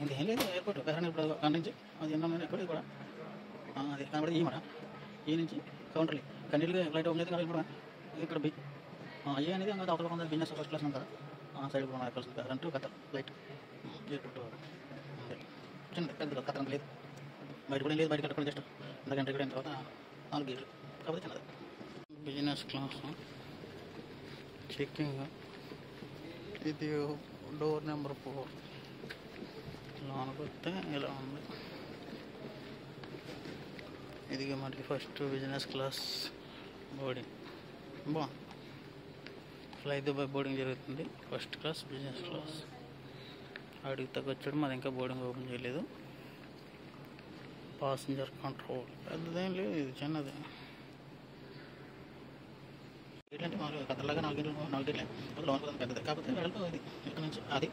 ఇంకేం లేదు ఎయిర్పోర్ట్ బెహ్రాన్ ఇప్పుడు అక్కడి నుంచి అది ఎన్నో ఎక్కడ కూడా అది కనబడి ఈ మాట ఈ నుంచి కౌంటర్లీ కన్నీళ్ళుగా ఫ్లైట్ ఓపెన్ అయితే కూడా ఇక్కడ బి ఏ అనేది ఇంకా అవతల ఉంది బిజినెస్ ఫస్ట్ క్లాస్ ఉంటారు సైడ్ కూడా ఎక్కాల్సింది బెహ్రాన్ టు కతర్ ఫ్లైట్ ఎయిర్పోర్ట్ చిన్నది పెద్దది కతర్ లేదు బయట కూడా లేదు బయట కట్టుకోండి జస్ట్ ఇంత గంట కూడా అయిన తర్వాత 4 గేట్లు కాకపోతే చిన్నది బిజినెస్ క్లాస్ చెక్కింగ్ ఇది డోర్ నెంబర్ 4 లోనకి వస్తే ఇలా ఉంది ఇది మనకి ఫస్ట్ బిజినెస్ క్లాస్ బోర్డింగ్ బాగుంది ఫ్లైట్ దుబాయ్ బోర్డింగ్ జరుగుతుంది ఫస్ట్ క్లాస్ బిజినెస్ క్లాస్ అడిగి తగ్గొచ్చాడు మరి ఇంకా బోర్డింగ్ ఓపెన్ చేయలేదు పాసింజర్ కంట్రోల్ పెద్దదేం లేదు ఇది చిన్నది ఏంటంటే మామూలుగా కథలాగా 4 గేట్లే లోన్ పెద్దది కాకపోతే వెడల్పు ఇది ఇక్కడ నుంచి అది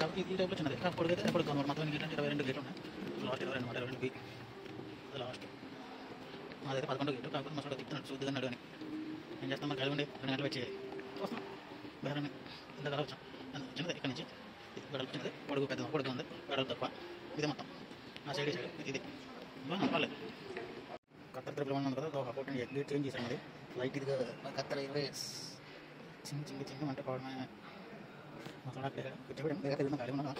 కాబట్టి ఇది టైప్లో చిన్నది కాకపోతే అయితే ఎప్పుడు మొత్తం గేట్ అంటే 22 గేట్లు ఉన్నాయి లాస్ట్ 22 బి అది లాస్ట్ అదైతే 11 గేట్లు కాకపోతే మసాలా తిప్పుతున్నాడు చూద్దుగా నడువని ఏం చేస్తాం మాకు కలిగి 2 గంటలు వచ్చి వస్తాం బెహ్రాన్ ఇంత కల వచ్చాం చిన్నది ఇక్కడ నుంచి వెడల్పు చిన్నది పొడుగు ఉంది వెడల్పు తక్కువ ఇదే మొత్తం ఆ సైడ్ ఇది బాగా పర్లేదు కత్తర్ ట్రిప్లో ఉంది కదా ఒక ఫోటో గేట్ చేంజ్ చేశాను అది లైట్ ఇదిగా కత్తర్ ఇరవేస్ చిన్న అంటే పడమే మసాలా కూర్చోబెట్టి కలిగి ఉన్నా